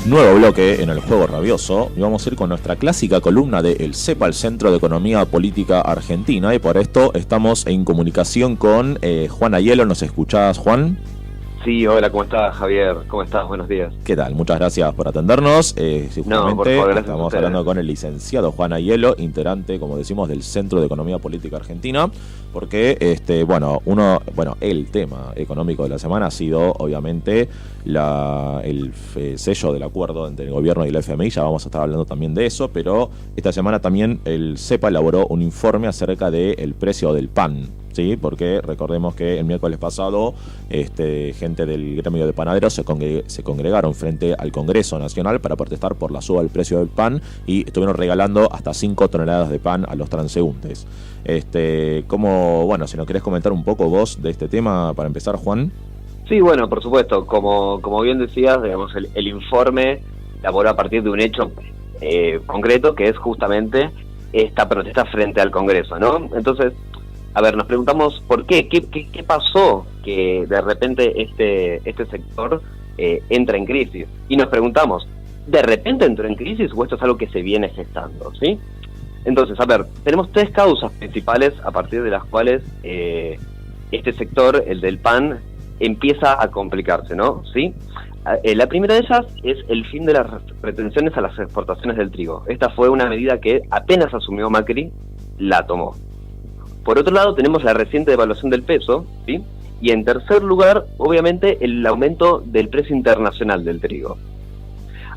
Nuevo bloque en el Juego Rabioso y vamos a ir con nuestra clásica columna de El CEPA, el Centro de Economía Política Argentina, y por esto estamos en comunicación con Juan Aiello. ¿Nos escuchás, Juan? Sí, hola, ¿cómo estás, Javier? ¿Cómo estás? Buenos días. ¿Qué tal? Muchas gracias por atendernos. No, por favor, gracias estamos hablando con el licenciado Juan Aiello, integrante, como decimos, del Centro de Economía Política Argentina, porque el tema económico de la semana ha sido, obviamente, el sello del acuerdo entre el gobierno y el FMI. Ya vamos a estar hablando también de eso, pero esta semana también el CEPA elaboró un informe acerca del precio del pan. Sí, porque recordemos que el miércoles pasado gente del gremio de panaderos se congregaron frente al Congreso Nacional para protestar por la suba del precio del pan y estuvieron regalando hasta 5 toneladas de pan a los transeúntes. Si nos querés comentar un poco vos de este tema para empezar, Juan. Sí, bueno, por supuesto, como bien decías, digamos, el informe elaboró a partir de un hecho concreto, que es justamente esta protesta frente al Congreso, ¿no? Entonces, a ver, nos preguntamos por qué pasó que de repente este sector entra en crisis. Y nos preguntamos, ¿de repente entró en crisis o esto es algo que se viene gestando? ¿Sí? Entonces, a ver, tenemos 3 causas principales a partir de las cuales este sector, el del pan, empieza a complicarse, ¿no? ¿Sí? La primera de ellas es el fin de las retenciones a las exportaciones del trigo. Esta fue una medida que apenas asumió Macri, la tomó. Por otro lado, tenemos la reciente devaluación del peso, ¿sí? Y en tercer lugar, obviamente, el aumento del precio internacional del trigo.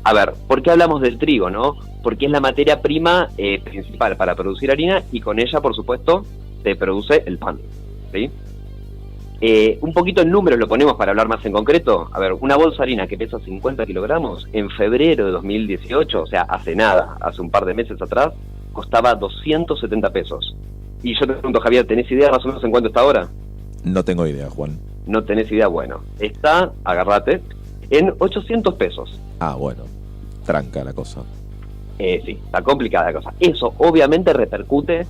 A ver, ¿por qué hablamos del trigo, no? Porque es la materia prima principal para producir harina y con ella, por supuesto, se produce el pan, ¿sí? Un poquito en números lo ponemos para hablar más en concreto. A ver, una bolsa de harina que pesa 50 kilogramos, en febrero de 2018, o sea, hace nada, hace un par de meses atrás, costaba 270 pesos. Y yo te pregunto, Javier, ¿tenés idea más o menos en cuánto está ahora? No tengo idea, Juan. No tenés idea, bueno. Está, agárrate, en 800 pesos. Ah, bueno. Tranca la cosa. Sí, está complicada la cosa. Eso obviamente repercute,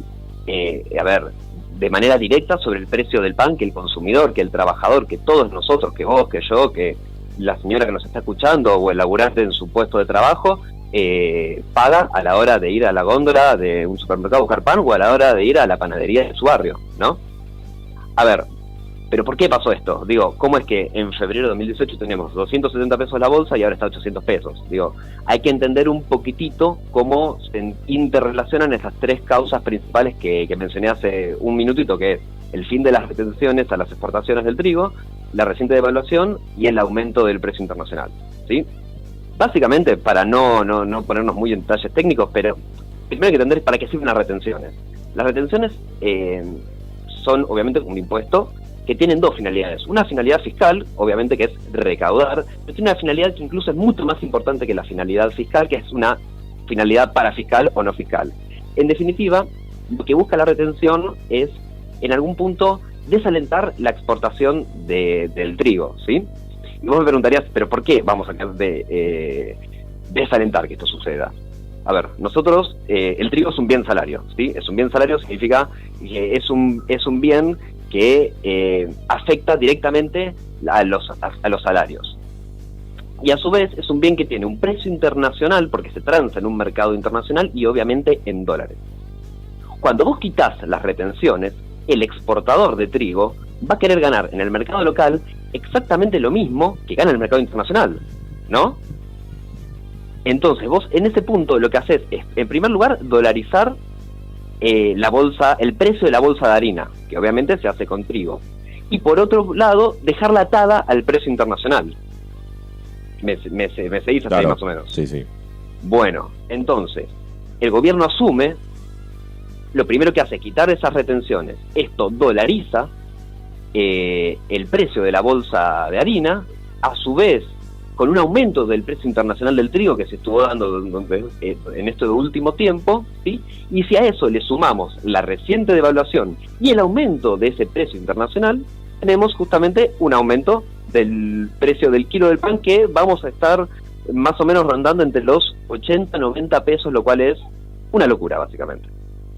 de manera directa sobre el precio del pan que el consumidor, que el trabajador, que todos nosotros, que vos, que yo, que la señora que nos está escuchando o el laburante en su puesto de trabajo, paga a la hora de ir a la góndola de un supermercado a buscar pan o a la hora de ir a la panadería de su barrio, ¿no? A ver, ¿pero por qué pasó esto? Digo, ¿cómo es que en febrero de 2018 tenemos 270 pesos la bolsa y ahora está 800 pesos? Digo, hay que entender un poquitito cómo se interrelacionan esas 3 causas principales que mencioné hace un minutito, que es el fin de las retenciones a las exportaciones del trigo, la reciente devaluación y el aumento del precio internacional, ¿sí? Básicamente, para no ponernos muy en detalles técnicos, pero primero hay que entender para qué sirven las retenciones. Las retenciones son obviamente un impuesto que tienen 2 finalidades. Una finalidad fiscal, obviamente, que es recaudar, pero tiene una finalidad que incluso es mucho más importante que la finalidad fiscal, que es una finalidad parafiscal o no fiscal. En definitiva, lo que busca la retención es, en algún punto, desalentar la exportación del trigo, ¿sí? Y vos me preguntarías, ¿pero por qué vamos a desalentar que esto suceda? A ver, nosotros, el trigo es un bien salario, ¿sí? Es un bien salario, significa que es un bien que afecta directamente a los salarios. Y a su vez es un bien que tiene un precio internacional porque se transa en un mercado internacional y obviamente en dólares. Cuando vos quitas las retenciones, el exportador de trigo va a querer ganar en el mercado local exactamente lo mismo que gana en el mercado internacional, ¿no? Entonces vos en ese punto lo que haces es, en primer lugar, dolarizar el precio de la bolsa de harina, que obviamente se hace con trigo. Y por otro lado, dejarla atada al precio internacional. ¿Me seguís hasta Claro, ahí más o menos? Sí, sí. Bueno, entonces, el gobierno asume, lo primero que hace es quitar esas retenciones. Esto dolariza el precio de la bolsa de harina, a su vez, con un aumento del precio internacional del trigo que se estuvo dando en este último tiempo, ¿sí? Y si a eso le sumamos la reciente devaluación y el aumento de ese precio internacional, tenemos justamente un aumento del precio del kilo del pan que vamos a estar más o menos rondando entre los 80, 90 pesos, lo cual es una locura, básicamente.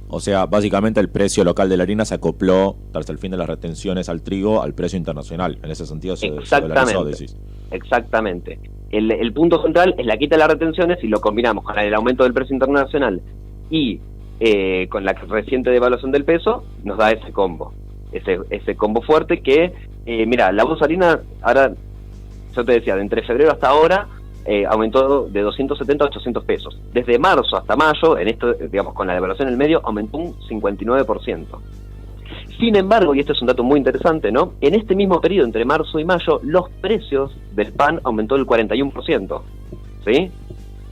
O sea, básicamente el precio local de la harina se acopló, tras el fin de las retenciones al trigo, al precio internacional. En ese sentido se dolarizó, decís. Exactamente. el punto central es la quita de las retenciones, y lo combinamos con el aumento del precio internacional y con la reciente devaluación del peso, nos da ese combo fuerte que, mira, la bolsa harina, ahora, yo te decía, de entre febrero hasta ahora, aumentó de 270 a 800 pesos. Desde marzo hasta mayo, en esto, digamos, con la devaluación en el medio, aumentó un 59%. Sin embargo, y esto es un dato muy interesante, ¿no? En este mismo periodo, entre marzo y mayo, los precios del pan aumentó el 41%, ¿sí?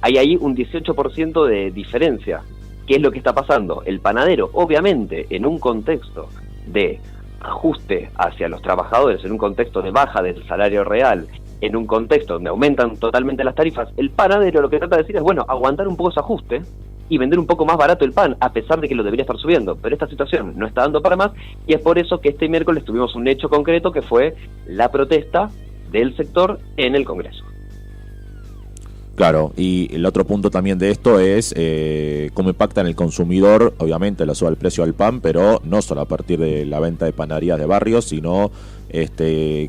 Hay ahí un 18% de diferencia. ¿Qué es lo que está pasando? El panadero, obviamente, en un contexto de ajuste hacia los trabajadores, en un contexto de baja del salario real, en un contexto donde aumentan totalmente las tarifas, el panadero lo que trata de decir es, bueno, aguantar un poco ese ajuste y vender un poco más barato el pan, a pesar de que lo debería estar subiendo. Pero esta situación no está dando para más, y es por eso que este miércoles tuvimos un hecho concreto, que fue la protesta del sector en el Congreso. Claro, y el otro punto también de esto es cómo impacta en el consumidor, obviamente, la suba del precio del pan, pero no solo a partir de la venta de panaderías de barrios, sino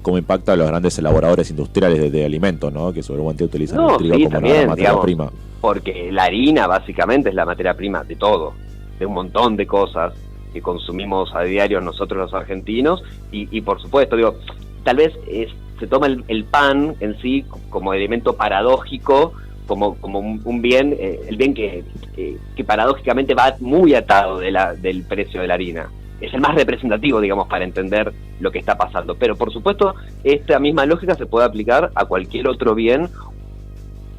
cómo impacta a los grandes elaboradores industriales de alimentos, ¿no? Que seguramente utilizan el trigo como también, una materia prima. Porque la harina básicamente es la materia prima de todo, de un montón de cosas que consumimos a diario nosotros los argentinos, y por supuesto, digo, tal vez se toma el pan en sí como elemento paradójico, como un bien, el bien que paradójicamente va muy atado del precio de la harina. Es el más representativo, digamos, para entender lo que está pasando. Pero por supuesto, esta misma lógica se puede aplicar a cualquier otro bien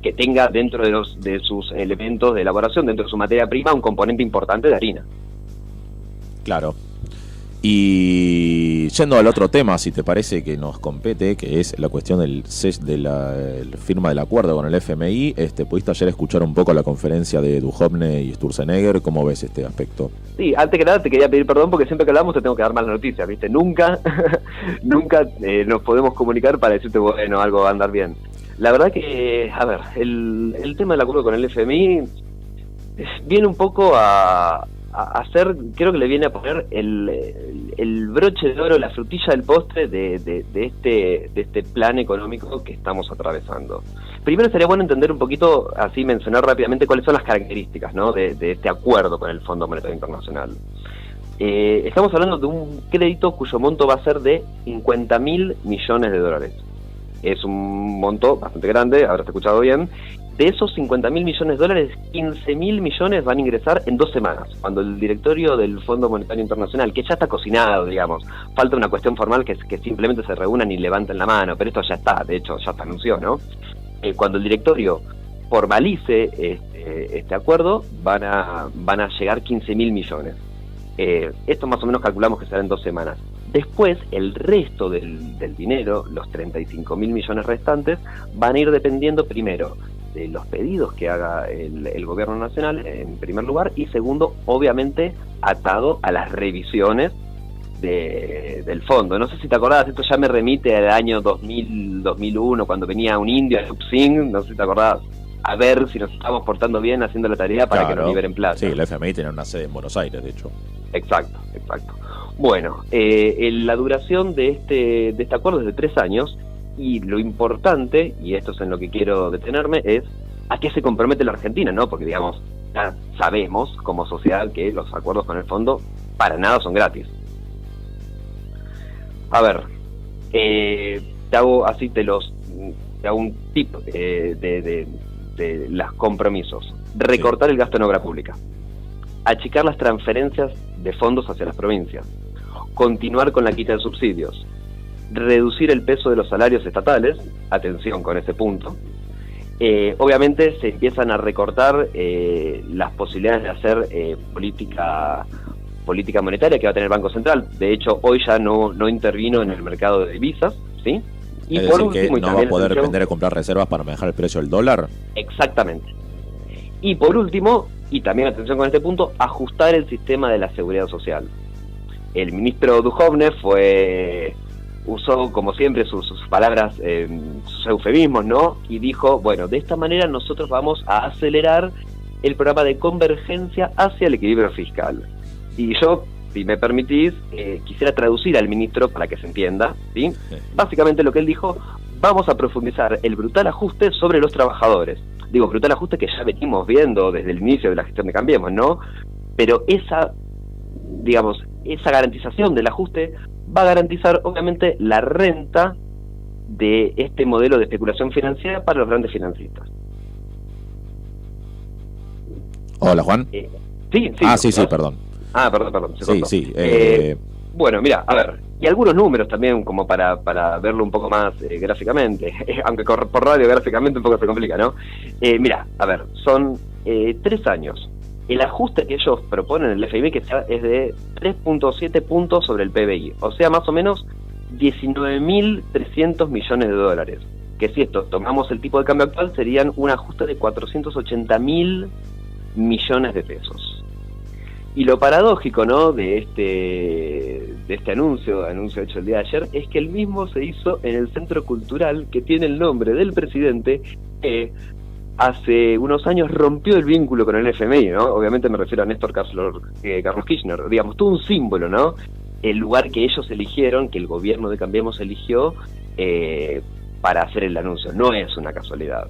que tenga dentro de sus elementos de elaboración, dentro de su materia prima, un componente importante de harina. Claro. Y yendo al otro tema, si te parece, que nos compete, que es la cuestión de la firma del acuerdo con el FMI, ¿pudiste ayer escuchar un poco la conferencia de Duhovne y Sturzenegger? ¿Cómo ves este aspecto? Sí, antes que nada te quería pedir perdón, porque siempre que hablamos te tengo que dar malas noticias, ¿viste? Nunca nos podemos comunicar para decirte, bueno, algo va a andar bien. La verdad que, a ver, el tema del acuerdo con el FMI viene un poco a hacer, creo que le viene a poner el broche de oro, la frutilla del postre de este plan económico que estamos atravesando. Primero sería bueno entender un poquito, así mencionar rápidamente cuáles son las características, ¿no?, de este acuerdo con el Fondo Monetario Internacional. Estamos hablando de un crédito cuyo monto va a ser de $50.000 millones. Es un monto bastante grande, habrás escuchado bien. De esos $50.000 millones, $15.000 millones van a ingresar en 2 semanas, cuando el directorio del Fondo Monetario Internacional, que ya está cocinado, digamos, falta una cuestión formal que simplemente se reúnan y levanten la mano, pero esto ya está, de hecho ya se anunció, ¿no? Cuando el directorio formalice este acuerdo, van a llegar $15.000 millones. Esto más o menos calculamos que será en 2 semanas. Después, el resto del dinero, los $35.000 millones restantes, van a ir dependiendo primero de los pedidos que haga el gobierno nacional, en primer lugar, y segundo, obviamente, atado a las revisiones del fondo. No sé si te acordás, esto ya me remite al año 2001, cuando venía un indio a Upsing, no sé si te acordás, a ver si nos estamos portando bien haciendo la tarea para que nos liberen plata. Sí, el FMI tiene una sede en Buenos Aires, de hecho. Exacto. Bueno, la duración de este acuerdo es de 3 años, y lo importante, y esto es en lo que quiero detenerme, es a qué se compromete la Argentina, ¿no? Porque, digamos, ya sabemos como sociedad que los acuerdos con el fondo para nada son gratis. A ver, te hago un tip de los compromisos. Recortar el gasto en obra pública, achicar las transferencias de fondos hacia las provincias, continuar con la quita de subsidios, reducir el peso de los salarios estatales, atención con ese punto. Obviamente se empiezan a recortar las posibilidades de hacer política monetaria que va a tener el Banco Central. De hecho, hoy ya no intervino en el mercado de divisas, ¿sí? Y es por último, que no va a poder vender a comprar reservas para manejar el precio del dólar. Exactamente. Y por último, y también atención con este punto, ajustar el sistema de la seguridad social. El ministro Duhovne usó, como siempre, sus palabras, sus eufemismos, ¿no? Y dijo, bueno, de esta manera nosotros vamos a acelerar el programa de convergencia hacia el equilibrio fiscal. Y yo, si me permitís, quisiera traducir al ministro para que se entienda, ¿sí? Básicamente lo que él dijo, vamos a profundizar el brutal ajuste sobre los trabajadores. Digo, brutal ajuste que ya venimos viendo desde el inicio de la gestión de Cambiemos, ¿no? Pero esa garantización del ajuste va a garantizar, obviamente, la renta de este modelo de especulación financiera para los grandes financistas. Hola, Juan. Sí, sí, perdón. Perdón. Se cortó. Sí. Bueno, mira, a ver, y algunos números también como para verlo un poco más gráficamente, aunque por radio gráficamente un poco se complica, ¿no? Mira, a ver, son 3 años. El ajuste que ellos proponen en el FMI es de 3.7 puntos sobre el PBI, o sea, más o menos 19.300 millones de dólares. Que si esto tomamos el tipo de cambio actual, serían un ajuste de 480.000 millones de pesos. Y lo paradójico, ¿no?, de este anuncio hecho el día de ayer, es que el mismo se hizo en el Centro Cultural que tiene el nombre del presidente, que hace unos años rompió el vínculo con el FMI, ¿no? Obviamente me refiero a Néstor Carlos Kirchner, digamos, todo un símbolo, ¿no? El lugar que ellos eligieron, que el gobierno de Cambiemos eligió para hacer el anuncio, no es una casualidad.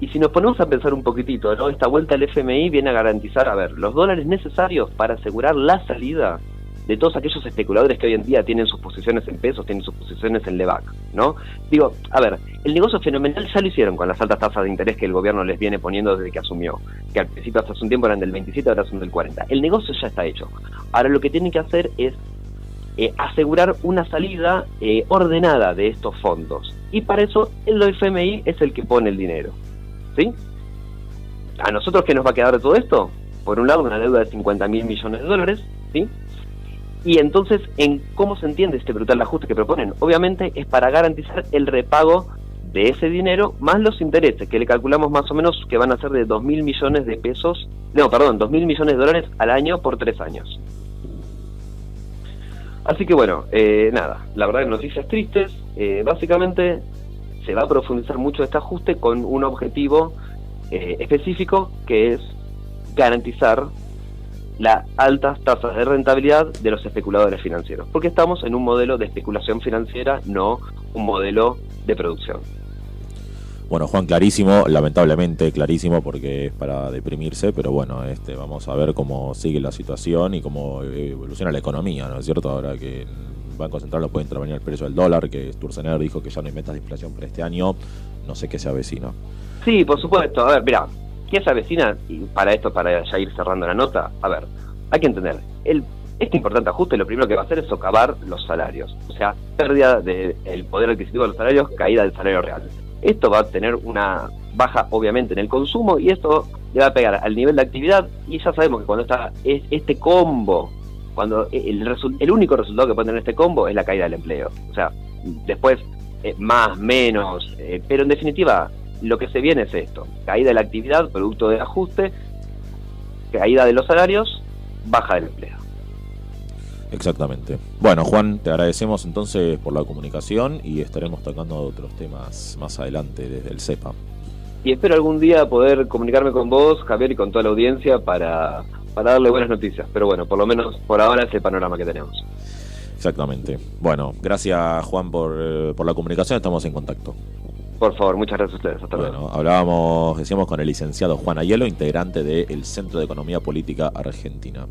Y si nos ponemos a pensar un poquitito, ¿no?, esta vuelta al FMI viene a garantizar, los dólares necesarios para asegurar la salida de todos aquellos especuladores que hoy en día tienen sus posiciones en pesos, tienen sus posiciones en LEVAC, ¿no? Digo, el negocio fenomenal ya lo hicieron con las altas tasas de interés que el gobierno les viene poniendo desde que asumió, que al principio hasta hace un tiempo eran del 27, ahora son del 40. El negocio ya está hecho. Ahora lo que tienen que hacer es asegurar una salida ordenada de estos fondos. Y para eso el FMI es el que pone el dinero. ¿Sí? ¿A nosotros qué nos va a quedar de todo esto? Por un lado, una deuda de 50.000 millones de dólares, ¿sí? Y entonces, ¿en cómo se entiende este brutal ajuste que proponen? Obviamente es para garantizar el repago de ese dinero, más los intereses, que le calculamos más o menos que van a ser de 2.000 millones de pesos, 2.000 millones de dólares al año por 3 años. Así que bueno, la verdad, noticias tristes. Básicamente se va a profundizar mucho este ajuste con un objetivo específico, que es garantizar las altas tasas de rentabilidad de los especuladores financieros, porque estamos en un modelo de especulación financiera, no un modelo de producción. Bueno, Juan, clarísimo, lamentablemente clarísimo, porque es para deprimirse, pero bueno, vamos a ver cómo sigue la situación y cómo evoluciona la economía, ¿no es cierto? Ahora que el Banco Central lo puede intervenir el precio del dólar, que Sturzenegger dijo que ya no hay metas de inflación para este año, no sé qué se avecina. Sí, por supuesto. A ver, mira, ¿qué se avecina? Y para ya ir cerrando la nota, hay que entender, este importante ajuste lo primero que va a hacer es socavar los salarios, o sea, pérdida del poder adquisitivo de los salarios, caída del salario real. Esto va a tener una baja, obviamente, en el consumo, y esto le va a pegar al nivel de actividad, y ya sabemos que cuando está este combo, cuando el único resultado que puede tener este combo es la caída del empleo. O sea, después más, menos, pero en definitiva lo que se viene es esto: caída de la actividad, producto del ajuste, caída de los salarios, baja del empleo. Exactamente. Bueno, Juan, te agradecemos entonces por la comunicación y estaremos tocando otros temas más adelante desde el CEPA. Y espero algún día poder comunicarme con vos, Javier, y con toda la audiencia para darle buenas noticias. Pero bueno, por lo menos por ahora es el panorama que tenemos. Exactamente. Bueno, gracias, Juan, por la comunicación. Estamos en contacto. Por favor, muchas gracias a ustedes. Hasta luego. Decíamos con el licenciado Juan Aiello, integrante del Centro de Economía Política Argentina.